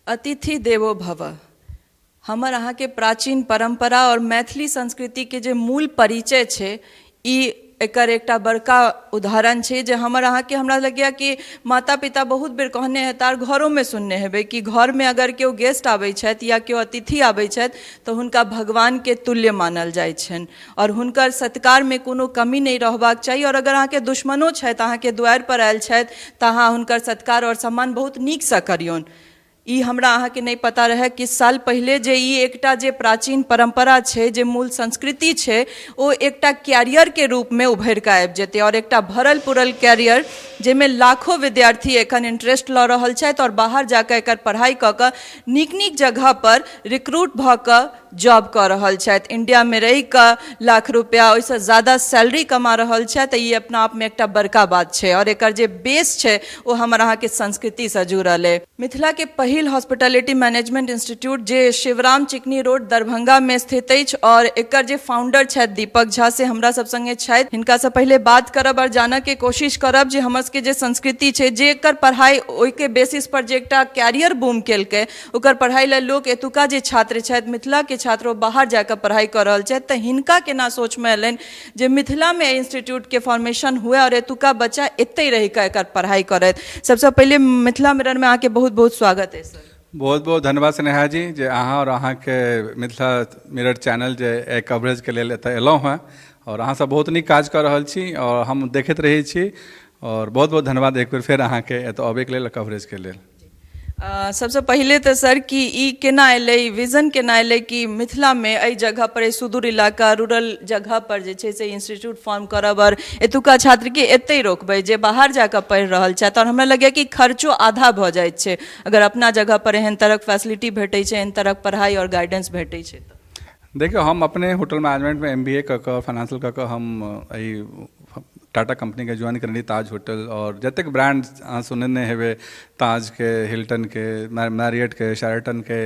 अतिथि देवो भव हमर अहाँ के प्राचीन परंपरा और मैथिली संस्कृति के जे मूल परिचय छे ई एकर एकटा बड़का उदाहरण छे जे हमर अहाँ के हमरा लगैया कि माता पिता बहुत बेर कहने हेतार घरों में सुनने हेबै कि घर में अगर केओ गेस्ट आबै छथि या केओ अतिथि आबै छथि तऽ हुनका भगवान के तुल्य मानल जाइ छनि और हुनकर सत्कार में कोनो कमी नहीं रहबाक चाहिए। और अगर अहाँ के दुश्मनो छथि अहाँ के द्वार पर आयल छथि तऽ अहाँ हुनकर सत्कार और सम्मान बहुत नीक सँ करियौन। ई हमरा अहाँ के नहीं पता रहे किछ साल पहले जे ई एकटा जे प्राचीन परंपरा छे जे मूल संस्कृति छे ओ एकटा कैरियर के रूप में उभर के आबि जेतै और एकटा भरल पुरल कैरियर जेमे लाखों विद्यार्थी एखन इंटरेस्ट लऽ रहल छथि और बाहर जाकर एकर पढ़ाई कऽ कऽ नीक नीक जगह पर रिक्रूट भऽ कऽ जॉब कऽ रहल छथि, इंडिया में रहि कऽ लाख रुपया ओहिसँ ज़्यादा सैलरी कमा रहल छथि। ई अपना आप में एकटा बड़का बात छे और एकर जे बेस छे ओ हमर अहाँ के संस्कृति से जुड़ल है। मिथिला के पहिल हॉस्पिटैलिटी मैनेजमेंट इंस्टीट्यूट जे शिवराम चिकनी रोड दरभंगा में स्थित अछि और एकर जे फाउंडर छथि दीपक झा से हमरा सब संगे छथि, हिनका से पहले बात करब और जानऽ के कोशिश करब जे हमर सबके जे संस्कृति छे जे एकर पढ़ाई ओहि के बेसिस पर जे एकटा कैरियर बूम केलकै ओकर पढ़ाई लेल लोग एतुका जे छात्र छथि मिथिला के छात्र बाहर जाकर पढ़ाई कर रहल छथि तऽ हिनका केना सोच में एलनि जे मिथिला में इंस्टीट्यूट के फॉर्मेशन हुए और एतुका बच्चा एतै रहि कऽ एकर पढ़ाई करथि। सबसे पहले मिथिला मिरर में अहाँके बहुत बहुत स्वागत है सर। बहुत बहुत धन्यवाद स्नेहा जी जे अहाँ और अहाँ के मिथिला मिरर चैनल जे कवरेज के लेल एतऽ एलहुँ हैं और अहाँ सब बहुत नीक काज कर रहल छी और हम देखैत रहै छी और बहुत बहुत धन्यवाद एक बेर फेर अहाँ के एतऽ अबै के लेल कवरेज के लेल। सबसे पहले तो सर कि ई केना एलै विजन केना एलै कि मिथिला में एहि जगह पर सुदूर इलाका रूरल जगह पर जे छै से इंस्टीट्यूट फॉर्म करब और एतुका छात्र के एतै रोकबै जे बाहर जाकर पढ़ि रहल छथि और हमरा लगैया कि खर्चो आधा भऽ जाइत छै अगर अपना जगह पर एहन तरहक फैसिलिटी भेटै छै एहन तरहक पढ़ाई और गाइडेंस भेटै छै तऽ। देखियो हम अपने होटल मैनेजमेंट में MBA कऽ कऽ फाइनेंशियल कऽ कऽ हम टाटा कंपनी के ज्वाइन करनी ताज होटल और जतेक ब्रांड अहाँ सुनने हेबै ताज के, हिल्टन के, मैरियट के, शेराटन के,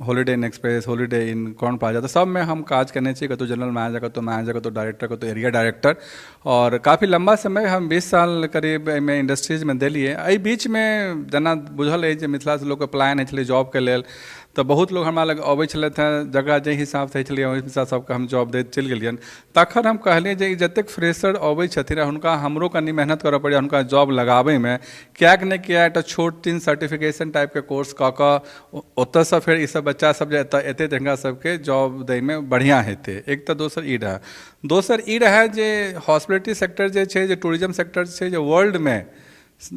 हॉलीडे इन एक्सप्रेस, हॉलीडे इन कौन प्लाजा, तो सब में हम काज करने चाहिए कतो जनरल मैनेजर कतो डायरेक्टर कतो एरिया डायरेक्टर और काफ़ी लंबा समय हम 20 साल करीब में इंडस्ट्रीज में दिलिए। एहि बीच में जना बुझल है मिथिला से लोग प्लान है जॉब के लेल तो बहुत लोग हमरा लग अबै छलथि हैं जगह जे हिसाब से छलिए ओहि हिसाब सबके हम जॉब दैत चलि गेलियनि। तखन हम कहलिए जे जतेक फ्रेशर अबै छथिन हुनका हमरो कनी मेहनत करऽ पड़ैए हुनका जॉब लगाबै में किएक नहि किएक एकटा छोट तीन सर्टिफिकेशन टाइप के कोर्स कऽ कऽ ओतऽसँ फेर ईसब बच्चा सब जे एतऽ एतै तऽ हिनका सबके जॉब दै में बढ़िआँ हेतै। एक तऽ दोसर ई रहै, दोसर ई रहै जे हॉस्पिटलिटी सेक्टर जे छै जे टूरिज्म सेक्टर छै जे वर्ल्ड में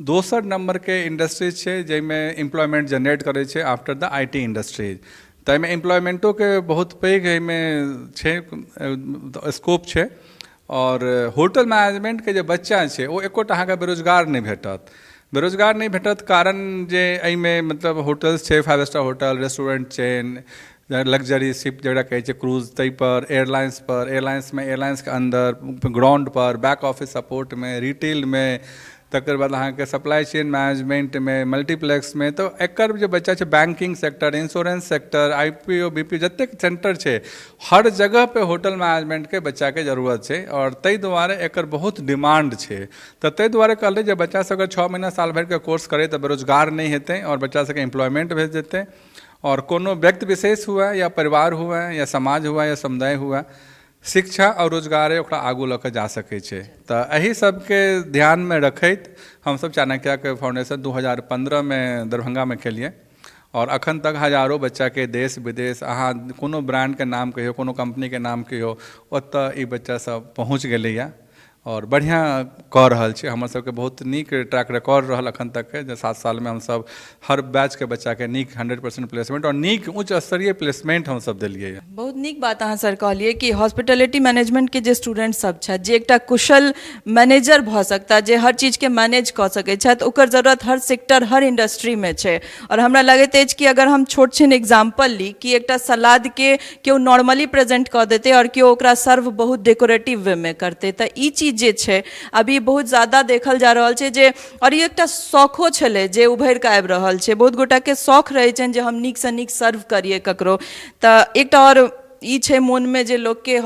दोसर नंबर के इंडस्ट्रीज छै जाहिमें एम्प्लॉयमेंट जनरेट करै छै आफ्टर द IT इंडस्ट्रीज। तऽ एहिमे एम्प्लॉयमेंटो के बहुत पैघ एहिमे छै स्कोप छै और होटल मैनेजमेंट के जे बच्चा छै ओ एकोटा अहाँके बेरोजगार नहीं भेटत। बेरोजगार नहीं भेटत कारण जे एहिमे मतलब होटल्स छै 5 star hotel, restaurant chain, luxury ship जरा कहै छै क्रूज, तै पर एयरलाइंस में एयरलाइंस के अंदर ग्राउंड पर बैक ऑफिस सपोर्ट में रिटेल में तकर बाद अहाँके सप्लाई चेन मैनेजमेंट में मल्टीप्लेक्स में तो एकर जे बच्चा छै banking sector, insurance sector, IPO BPO जतेक सेंटर छै हर जगह पे होटल मैनेजमेंट के बच्चा के जरूरत छै और ताहि दुआरे एकर बहुत डिमांड छै। तऽ ताहि दुआरे कहलै जे बच्चा सब अगर 6 महीना साल भर के कोर्स करे तऽ बेरोजगार नहीं हेतै और बच्चा सबके एम्प्लॉयमेंट भेज देतै और कोनो व्यक्ति विशेष हुआ या परिवार हुआ या समाज हुआ या समुदाय हुआ शिक्षा और रोजगार ओकरा आगू लऽ कऽ जा सकै छै। तऽ एहि सबके ध्यान में रखैत हमसब चाणक्य के फाउंडेशन 2015 में दरभंगा में केलिए और अखन तक हजारों बच्चा के देश विदेश अहाँ कोनो ब्रांड के नाम कहियो कोनो कंपनी के नाम कहियो ओतऽ ई बच्चा सब पहुँच गेलैया और बढ़िया कऽ रहल छै। हमर सबके बहुत नीक ट्रैक रिकॉर्ड रहल अखन तक के जे 7 साल में हम सब हर बैच के बच्चा के नीक 100% प्लेसमेंट और नीक उच्च स्तरीय प्लेसमेंट हम सब दिलिए। बहुत नीक बात अहाँ सर कहलिए कि हॉस्पिटैलिटी मैनेजमेंट के जे स्टूडेंट सब छथि जे एकटा कुशल मैनेजर भऽ सकता जे हर चीज के मैनेज कऽ सकै छथि ओकर जरूरत हर सेक्टर हर इंडस्ट्री में छै। और हमरा लगैत अछि कि अगर हम छोट छिन एग्जाम्पल ली कि एकटा सलाद के केओ नॉर्मली प्रेजेंट कऽ देतै और केओ ओकरा सर्व बहुत डेकोरेटिव वे में करतै तऽ ई चीज जे छै अभी बहुत ज्यादा देखल जा रहल छै जे और ये एकटा शौखो छलै जे उभरि कऽ आबि रहल छै। बहुत गोटा के शौख रहै छनि जे हम नीक से नीक सर्व करिए ककरो। तऽ एकटा और ई छै मोन में जे लोग के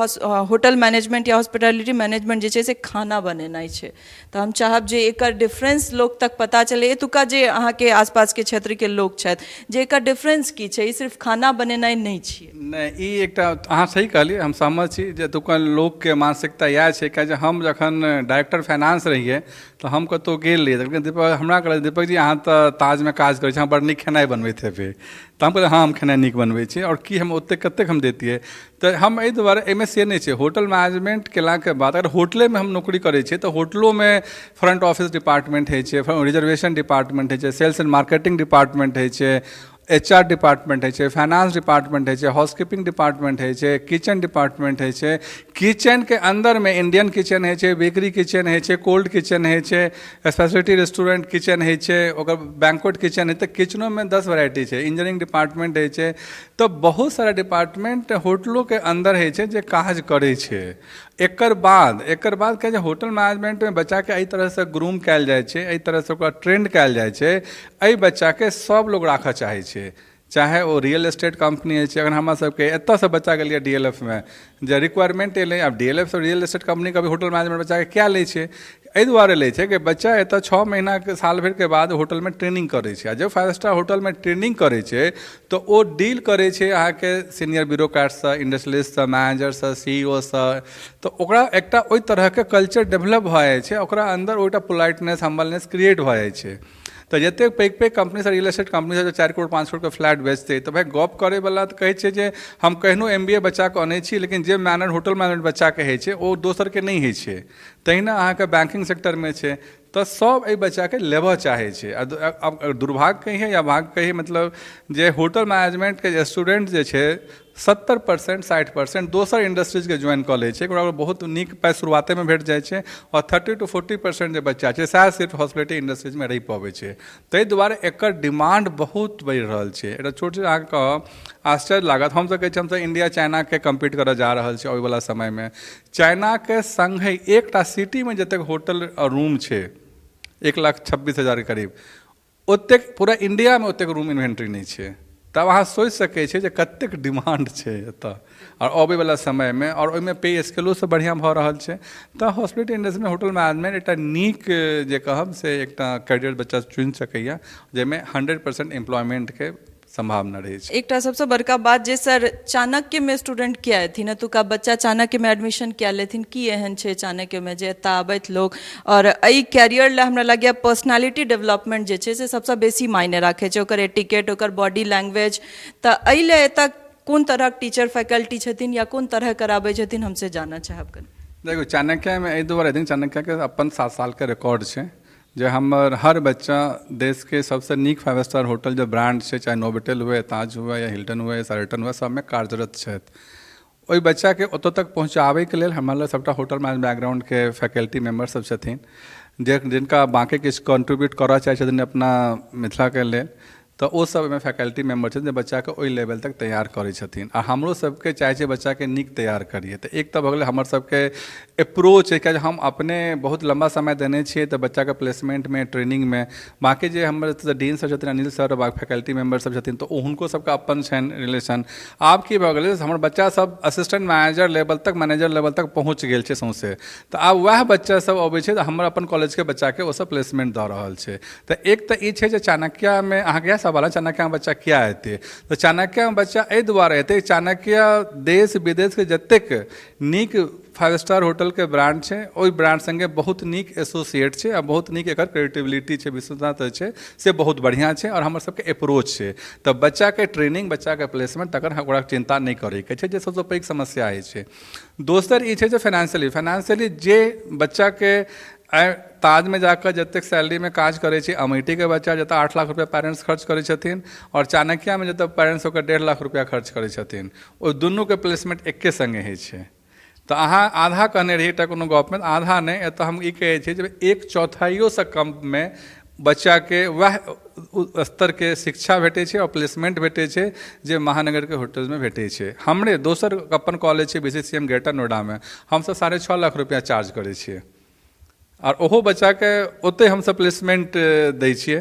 होटल मैनेजमेंट या हॉस्पिटैलिटी मैनेजमेंट जे छै से खाना बनेनाइ छै, तऽ हम चाहब जे एकर डिफरेंस लोग तक पता चले, एतुका जे अहाँ के आसपास के क्षेत्र के लोग छथि जे एकर डिफरेंस की छै, ई सिर्फ खाना बनेनाइ नहीं छियै। नहीं, ई एकटा अहाँ सही कहलिए, हम सहमत छी जे एतुका लोग के मानसिकता इएह छै कि हम जखन डायरेक्टर फाइनेंस रहिए तऽ हम कतहु गेल रहिए, लेकिन दीपक हमरा कहलक दीपक जी अहाँ तऽ ताजमे काज करै छी, अहाँ बड़ नीक खेनाइ बनबैत हेबै। तऽ हम कहलिए हाँ हम खेनाइ नीक बनबै छी, और की हम ओतेक कतेक हम दैतियै। तऽ हम एहि दुआरे एहिमे से नहि छै, होटल मैनेजमेंट केलाके बाद अगर होटलेमे हम नौकरी करै छियै तऽ होटलोमे फ्रंट ऑफिस डिपार्टमेंट होइ छै, रिजर्वेशन डिपार्टमेंट होइ छै, सेल्स एंड मार्केटिंग डिपार्टमेंट होइ छै, HR डिपार्टमेंट होइ छै, फाइनेंस डिपार्टमेंट होइ छै, हाउसकीपिंग डिपार्टमेंट होइ छै, किचन डिपार्टमेंट होइ छै। किचनके अन्दरमे इंडियन किचन होइ छै, बेकरी किचन होइ छै, कोल्ड किचन होइ छै, स्पेशलिटी रेस्टोरेंट किचन होइ छै, ओकर बैंक्वेट किचन होइ छै। किचनोमे 10 वैरायटी छै, इंजीनियरिंग डिपार्टमेंट होइ छै। तऽ बहुत सारा डिपार्टमेंट होटलों के अंदर होइ छै जे काज करै छै। एकर बाद कहै छै होटल मैनेजमेंटमे बच्चाके एहि तरहसँ ग्रूम कयल जाइ छै, एहि तरहसँ ओकरा ट्रेंड कयल जाइ छै, एहि बच्चाके सब लोग राखऽ चाहै छै, चाहे वो रियल एस्टेट कंपनी होइ छै। अगर हमरा सबके एतऽसँ बच्चा गेलियै DLF में, जे रिक्वायरमेंट एलै, अब DLF से रियल एस्टेट कंपनी कभी होटल मैनेजमेंट बच्चाके क्या लै छै, एहि दुआरे लै छै कि बच्चा एतऽ 6 महीना के साल भर के बाद होटलमे ट्रेनिंग करै छै, आ जब 5 स्टार होटलमे ट्रेनिंग करै छै तऽ ओ डील करै छै अहाँके सीनियर ब्यूरोक्रेटसँ, इंडस्ट्रियलिस्टसँ, मैनेजरसँ, CEO सँ। तऽ ओकरा एकटा ओहि तरहके कल्चर डेवलप भऽ जाइ छै, ओकरा अंदर ओहिटा पोलाइटनेस, हम्बलनेस क्रिएट भऽ जाइ छै। तऽ जतेक पैघ पैघ कंपनी सब, रियल एस्टेट कंपनी सब 4 करोड़ 5 करोड़ के फ्लैट बेचतै, तऽ भाई गप करे वाला तऽ कहै छै जे हम केहनो MBA बच्चा के अनै छी, लेकिन जे मैनर होटल मैनेजमेंट बच्चा के होइ छै ओ दोसर के नहीं होइ छै। तहिना अहाँके बैंकिंग सेक्टरमे छै, तऽ सब एहि बच्चाके लेबऽ चाहै छै। अब दुर्भाग्य कहिए या भाग्य कहिए, मतलब जे होटल मैनेजमेंटके जे स्टूडेंट जे छै 70% 60% दोसर इंडस्ट्रीजके ज्वाइन कऽ लै छै, ओकरा बहुत नीक पाइ शुरुआतेमे भेट जाइ छै, और 30 to 40% जे बच्चा छै सएह सिर्फ हॉस्पिटलिटी इंडस्ट्रीजमे रहि पबै छै। ताहि दुआरे एकर डिमांड बहुत बढ़ि रहल छै। एकटा छोट चीज अहाँके कहब, आश्चर्य लागत, हमसब कहै छी हमसब इंडिया चाइनाके कम्पीट करऽ जा रहल छै ओहिवला समयमे। चाइनाके संगे एकटा सिटीमे जतेक होटल और रूम छै 1,26,000 के करीब, ओतेक पूरा इंडियामे ओतेक रूम इन्वेंट्री नहीं छै। तब अहाँ सोचि सकै छियै जे कतेक डिमांड छै एतऽ और अबैवला समयमे, और ओहिमे पे स्केलोसँ बढ़िआँ भऽ रहल छै। तऽ हॉस्पिटलिटी इंडस्ट्रीमे होटल मैनेजमेंट एकटा नीक जे कहब से एकटा कैरियर बच्चा चुनि सकैए, जाहिमे 100% एम्प्लॉयमेंटके संभावना रहै छै। एकटा सबसे बड़का बात जे सर चाणक्य में स्टूडेंट किया एथिन, एतुका बच्चा चाणक्य में एडमिशन किया लेथिन, की एहन छै चाणक्य में जे एतऽ आबैत लोग, और एहि कैरियर ले हमरा लगैया पर्सनालिटी डेवलपमेंट जे छै से सबसे बेसी मायने राखे छै, ओकर एटिकेट, ओकर बॉडी लैंग्वेज। तऽ एहि ले एतऽ कोन तरहक टीचर फैकल्टी छथिन या कोन तरह कराबै छथिन, हमसे जानना चाहब कनि। देखो चाणक्यमे एहि दुआरे चाणक्यके अपन 7 सालके रिकॉर्ड छै, जे हमर हर बच्चा देश के सबसे नीक 5 स्टार होटल जो ब्रांड छै, चाहे नोवोटेल हुए, ताज हुए या हिल्टन हुए, शेराटन हुए, सबमे कार्यरत छथि। ओहि बच्चाके ओतऽ तक पहुँचाबैके लेल हमरा लग सबटा होटल मैनेजमेंट बैकग्राउंडके फैकल्टी मेम्बर सब छथिन, जिनका बाँकी किछु कंट्रीब्यूट करऽ चाहै छथिन अपना मिथिलाके लेल, तऽ ओ सब एहिमे फैकल्टी मेम्बर छथिन जे बच्चाके ओहि लेवल तक तैयार करै छथिन। आ हमरो सबके चाहै छै बच्चाके नीक तैयार करिए। तऽ एक तऽ भऽ गेलै हमर सबके अप्रोच है, कियाकि हम अपने बहुत लंबा समय देने छियै तऽ बच्चाके प्लेसमेंटमे, ट्रेनिंगमे। बाकी जे हमर डीन सर छथिन, अनिल सर, फैकल्टी मेम्बर सब छथिन, तऽ हुनको सबके अपन छनि रिलेशन। आब की भऽ गेलै, हमर बच्चा सब असिस्टेंट मैनेजर लेवल तक, मैनेजर लेवल तक पहुँच गेल छै सौंसे। तऽ आब वएह बच्चा सब अबै छै, तऽ हमर अपन कॉलेजके बच्चाके ओ सब प्लेसमेंट दऽ रहल छै। तऽ एक तऽ ई छै जे चाणक्यमे अहाँके सवाल है चाणक्य में बच्चा क्या हेतै, तो चाणक्य में बच्चा एहि दुआरे हेतै, चाणक्य देश विदेश के जतेक नीक 5 स्टार होटल के ब्रांड छै, ओहि ब्रांड संगे बहुत नीक एसोसिएट छै, आ बहुत नीक एकर क्रेडिबिलिटी छै, विश्वसनीयता छै, से बहुत बढ़िया छै। और हमर सबके अप्रोच छै, तऽ बच्चा के ट्रेनिंग, बच्चा के प्लेसमेंट तकर ओकरा चिंता नहीं करे के छै, जे सबसे पैघ समस्या होइ छै। दोसर ई छै जे फाइनेंशियली जे बच्चा के ताज में जाकर जतेक सैलरी में काज करे छै, अमेठी के बच्चा जतऽ 8 लाख रुपया पेरेंट्स खर्च करै छथिन, और चाणक्य में जतऽ पेरेंट्स ओकर 1.5 लाख रुपया खर्च करै छथिन, ओ दुनू के प्लेसमेंट एके संगे होइ छै। तऽ अहाँ आधा कहने रही एकटा कोनो गपमे, आधा नहि, एतऽ हम ई कहै छियै जे 1/4 कम में बच्चा के वह स्तर के शिक्षा भेटै छै और प्लेसमेंट भेटै छै जे महानगर के होटल में भेटै छै। हमरे दोसर अपन कॉलेज छै BCCM ग्रेटर नोएडा में, हमसब 6.5 लाख रुपया चार्ज करै छियै, और ओहो बच्चा के ओते हमसब प्लेसमेंट दै छियै।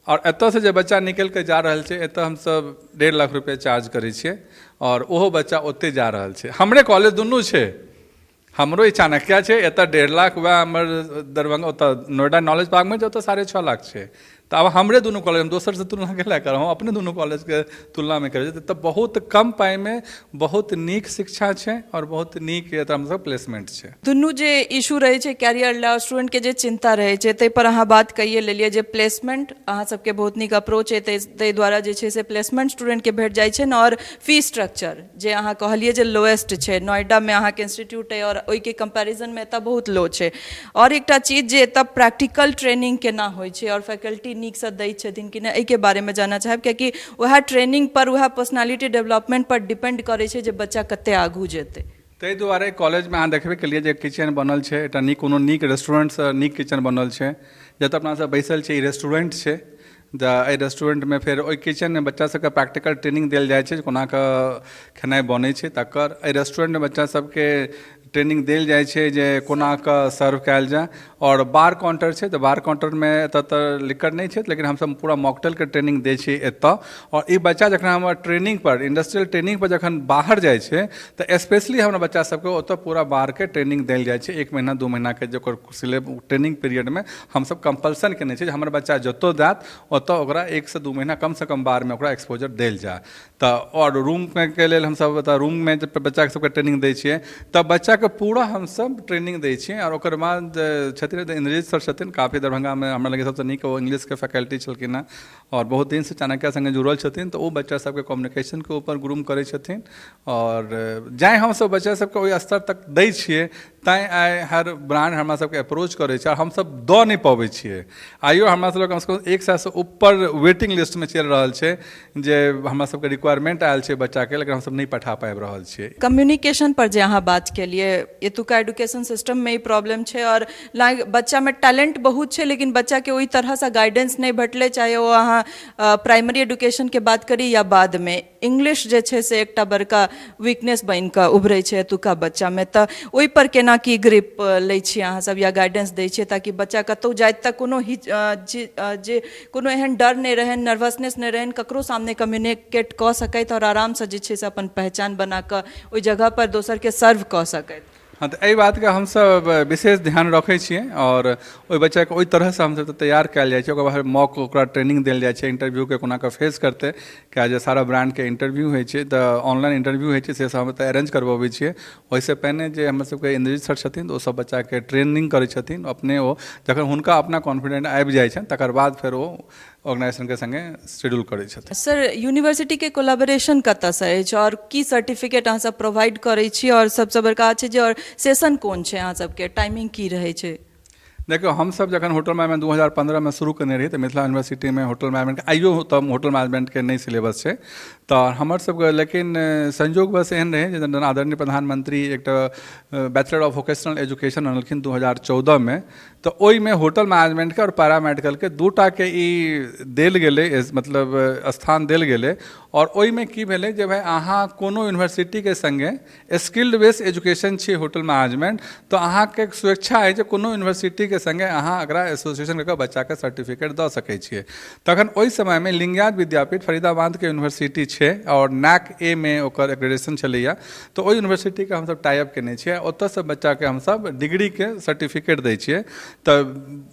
और एतऽ से जे बच्चा निकल के जा रहल छै एतऽ हमसब 1.5 लाख रुपए चार्ज करै छियै और ओहो बच्चा ओते जा रहल छै। हमरे कॉलेज दुनू छै, हमरो ई चाणक्य छै, एतऽ 1.5 लाख, वह हमर दरभंगा ओतऽ नोएडा नॉलेज पार्क में ओतऽ 6.5 लाख छै। तो अब हमरे दुनू कॉलेज, हम दोसर से तुलना कैला करब, अपने दुनू कॉलेज के तुलना में करै तऽ बहुत कम पाई में बहुत नीक शिक्षा छै और बहुत नीक एतऽ हमसब प्लेसमेंट छै। दुनू जे इशू रहे छै कैरियर ला स्टूडेंट के जे चिंता रहे छै ताहि पर अहाँ बात कहिए लेलिए जे प्लेसमेंट अहाँ सबके बहुत नीक अप्रोच है, ताहि द्वारा जे छै से प्लेसमेंट स्टूडेंट के भेट जाइ छै और फी स्ट्रक्चर जे अहाँ कहलिए जे लोएस्ट छै, नोएडा में अहाँ के इंस्टीट्यूट है और ओहि के कंपैरिजन में एतऽ बहुत लो छै। और एकटा चीज जे एतऽ प्रैक्टिकल ट्रेनिंग केना होइ छै और फैकल्टी नीक से दै छथिन कि नहि, एहि के बारे में जानना चाहब, कियाकि वह ट्रेनिंग पर वह पर्सनालिटी डेवलपमेंट पर डिपेंड करे छै जे बच्चा कते आगू जेतै। ताहि दुआरे कॉलेज में अहाँ देखबे के लिए जे किचन बनल छै, एकटा नीक कोनो नीक रेस्टोरेंट से नीक किचन बनल छै, जतऽ अपना सब बैसल छै, ई रेस्टोरेंट छै। एहि रेस्टोरेंट में फिर ओहि किचन में बच्चा सबके प्रैक्टिकल ट्रेनिंग देल जाइ छै, कोना कऽ खेनाइ बनै छै तकर। एहि रेस्टोरेंट में बच्चा सबके ट्रेनिंग देल जाइ छै जे कोना कऽ सर्व कयल जाय। और बार काउंटर छै, तऽ बार काउंटर में एतऽ तऽ लिकर नहीं छै, लेकिन हमसब पूरा मॉकटेल के ट्रेनिंग दै छियै एतऽ। और ई बच्चा जखन हमर ट्रेनिंग पर, इंडस्ट्रियल ट्रेनिंग पर जखन बाहर जाइ छै तऽ स्पेशली हमरा बच्चा सबके ओतऽ पूरा बार के ट्रेनिंग देल जाइ छै। 1 महीना 2 महीना के जो सिलेबस ट्रेनिंग पीरियड में हमसब कंपल्सन केने छै जे हमर बच्चा जतऽ जात ओतऽ ओकरा 1 से 2 महीना कम से कम बार में ओकरा एक्सपोजर देल जाय। तऽ और रूम के लेल हमसब रूम में जब बच्चा सबके ट्रेनिंग दै छियै तब बच्चा के पूरा हमसब ट्रेनिंग दै छियै। और ओकर बाद छथिन इंद्रजीत सर छथिन, काफ़ी दरभंगा में हमरा लगे सबसे नीक वो इंग्लिश के फैकल्टी छलखिन हैं और बहुत दिन से चाणक्य संगे जुड़ल छथिन, तो वो बच्चा सबके कम्युनिकेशन के ऊपर ग्रूम करै छथिन। और जाए हमसब बच्चा सबके ओहि स्तर तक दै छियै तैँ आइ हर ब्रांड हमरा सबके अप्रोच करै छै और हमसब दऽ नहि पबै छियै। आइयो हमरा सब कम से कम 100 से ऊपर वेटिंग लिस्ट में चलि रहल छै जे हमरा सबके रिक्वायरमेंट आयल छै बच्चा के, लेकिन हमसब नहीं पठा पाबि रहल छियै। कम्युनिकेशन पर जे अहाँ बात केलिए, एतुका एजुकेशन सिस्टम में ई प्रॉब्लम छै और बच्चा में टैलेंट बहुत छै लेकिन बच्चा के ओहि तरह से गाइडेंस नहीं भेटले, चाहे वो अहाँ प्राइमरी एजुकेशन के बात करी या बाद में। इंग्लिश जे छै से एकटा बड़का वीकनेस बनि कऽ उभरै छै एतुका बच्चा में, तऽ ओहि पर केना की ग्रिप लै छियै अहाँ सब या गाइडेंस दै छियै ताकि बच्चा कतौ जाइत तक कोनो जे कोनो एहन डर नहीं रहन, नर्वसनेस नहीं रहन, ककरो सामने कम्युनिकेट कऽ सकैत और आराम से जे छै से अपन पहचान बना कऽ ओहि जगह पर दोसर के सर्व कऽ सकैत। हाँ, तो एहि बात के हमसब विशेष ध्यान रखै छियै और ओहि बच्चा के ओहि तरह से हमसब तैयार कयल जाइ छै। ओकर बाद मॉक ओकरा ट्रेनिंग देल जाइ छै, इंटरव्यू के कोना कऽ फेस करतै, क्या जे सारा ब्रांड के इंटरव्यू होइ छै, तऽ ऑनलाइन इंटरव्यू होइ छै, से सब हम तऽ अरेंज करबबै छियै। ओहिसँ पहिने जे हमर सबके इंद्रजीत सर छथिन ओ सब बच्चा के ट्रेनिंग करै छथिन अपने। ओ जखन हुनका अपना कॉन्फिडेंट आबि जाइ छनि तकर बाद फेर ओ ऑर्गेनाइजेशन के संगे शेड्यूल करै छथिन। सर, यूनिवर्सिटी के कोलैबोरेशन कतऽ से अछि और की सर्टिफिकेट अहाँ सब प्रोवाइड करै छी और सबसे बड़का छै जे और सेशन कोन छै अहाँ सबके, टाइमिंग की रहै छै? देखियो, हम सब जखन होटल मैनेजमेंट 2015 में शुरू करने रही तो मिथिला यूनिवर्सिटी में होटल मैनेजमेंट आइयो तब होटल मैनेजमेंट के नई सिलेबस छै, तो हमर सबके लेकिन संयोग बस एहन रहे जे आदरणीय प्रधानमंत्री एक बैचलर ऑफ वोकेशनल एजुकेशन अनलखिन 2014 में, तो ओहि में होटल मैनेजमेंट के और पैरामेडिकल के दूटा के ई देल गेलै, मतलब स्थान देल गेलै। और ओहि में की भेलै जे भाई अहाँ कोनो यूनिवर्सिटी के संगे स्किल्ड बेस्ड एजुकेशन छी होटल मैनेजमेंट, तो अहाँ के स्वेच्छा है जे कोनो यूनिवर्सिटी के संगे अहाँ एकरा एसोसिएशन करके बच्चा के सर्टिफिकेट दऽ सकै छियै। तखन ओहि समय में लिंगायत विद्यापीठ फरीदाबाद के यूनिवर्सिटी छै और NAC A में ओकर एक्रेडिटेशन चलैया, तो ओहि यूनिवर्सिटी के हमसब टाई अप केने छियै, ओतऽ से बच्चा के हमसब डिग्री के सर्टिफिकेट दै छियै। तऽ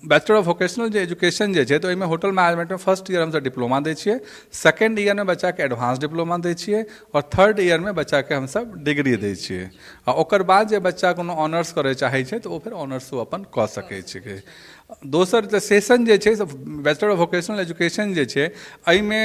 बैचलर ऑफ वोकेशनल जे एजुकेशन जे छै तऽ ओहिमे होटल मैनेजमेंट में फर्स्ट ईयर हमसब डिप्लोमा दै छियै, सेकेंड ईयर में बच्चा के एडवांस डिप्लोमा दै छियै और थर्ड ईयर में बच्चा के हमसब डिग्री दै छियै। आ ओकर बाद जे बच्चा कोनो ऑनर्स करय चाहै छै तऽ ओ फिर ऑनर्स ओ अपन कऽ सकै छै। दोसर जे सेशन जे छै बैचलर ऑफ वोकेशनल एजुकेशन जे छै, एहिमे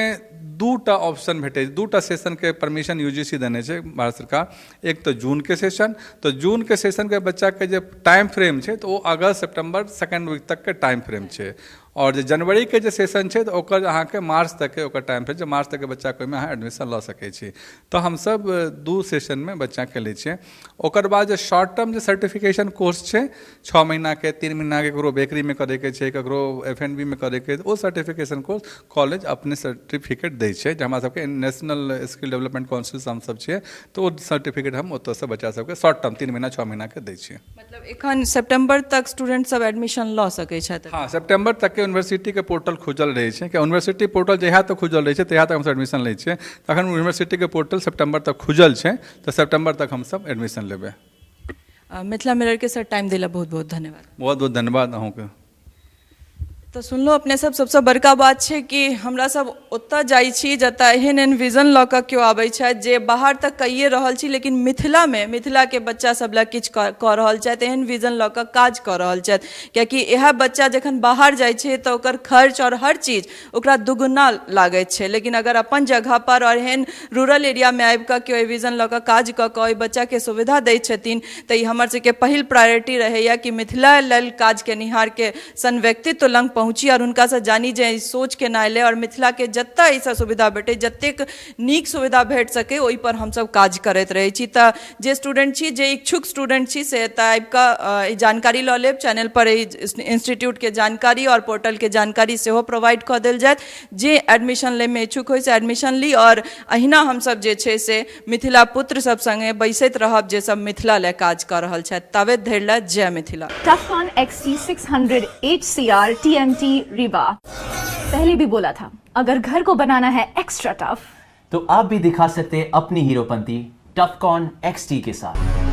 दूटा ऑप्शन भेटै छै, दूटा सेशन के परमिशन UGC देने छै भारत सरकार। एक तो जून के सेशन, तो जून के सेशन के बच्चा के जे टाइम फ्रेम छै तो वो अगस्त सितंबर सेकेंड वीक तक के टाइम फ्रेम छै। और जो जनवरी के जो सेशन है तो ओकर अहाँके मार्च तक के ओकर टाइम फ्रेम, मार्च तक के बच्चा के ओहिमे अहाँ एडमिशन लऽ सकै छी। तो हम सब 2 सेशन में बच्चा के लै छियै। ओकर बाद जो शॉर्ट टर्म जो सर्टिफिकेशन कोर्स छै 6 महीना के 3 महीना के, ककरो बेकरी में करे के छै, ककरो F&B में करे के, वो सर्टिफिकेशन कोर्स कॉलेज अपने सर्टिफिकेट दै छै, जे हमरा सबके नेशनल स्किल डेवलपमेंट काउंसिल से हम सब छियै, तो वो सर्टिफिकेट हम ओतऽ से बच्चा सबके शॉर्ट टर्म 3 महीना 6 महीना के दै छियै। मतलब एखन सितंबर तक स्टूडेंट सब एडमिशन लऽ सकै छथि? हाँ, सितंबर तक के यूनिवर्सिटी के पोर्टल खुजल रहे छे कि यूनिवर्सिटी पोर्टल जहिया तक खुजल रहे छे तहिया तक हम एडमिशन लै छियै तखन यूनिवर्सिटी के पोर्टल सितंबर तक खुजल छे तो सितंबर तक हम सब एडमिशन लेबै। मिथिला मिरर के सर टाइम दिला बहुत बहुत धन्यवाद। बहुत बहुत धन्यवाद अहूँके। तो सुनलो अपने सब सबसे बड़का बात है कि हमरा सब ओतऽ जाइ छी जतऽ एहन एहन विजन लऽ कऽ केओ आबै छथि जे बाहर तक कइए रहल छी लेकिन मिथिला के बच्चा सब लए किछु कऽ रहल छथि, एहन विजन लऽ कऽ काज कऽ रहल छथि, कियाकि इएह बच्चा जखन बाहर जाइ छै तऽ ओकर खर्च और हर चीज ओकरा दुगुना लागैत छै, लेकिन अगर अपन जगह पर और एहन रूरल एरिया में आबि कऽ केओ विजन लऽ कऽ काज कऽ कऽ ओहि बच्चा के सुविधा दै छथिन तऽ ई हमर सबके पहिल प्रायोरिटी रहैया कि मिथिला लेल काज केनिहार के सन व्यक्तित्व लग पहुँची और हुनका से जानी जे सोच के ना ले और मिथिला के जत्ता ऐसा सुविधा भेटे जतेक नीक सुविधा भेट सके ओहि पर हम सब काज करैत रहे छी। तऽ जे स्टूडेंट छी जे इच्छुक स्टूडेंट छी से एतऽ आबि कऽ जानकारी लऽ लेब, चैनल पर इंस्टीट्यूट के जानकारी और पोर्टल के जानकारी सेहो प्रोवाइड कऽ देल जायत। जे एडमिशन ले में इच्छुक होइ से एडमिशन ली और अहिना हम सब जे छै से मिथिला पुत्र सब संगे बैसैत रहब जे सब मिथिला ले काज कऽ रहल छथि। ताबत धरि लए जय Mithila. टफकॉन XT 600 HCR TMT Rewa. पहले भी बोला था अगर घर को बनाना है एक्स्ट्रा टफ तो आप भी दिखा सकते अपनी हीरोपंती टफकॉन XT के साथ।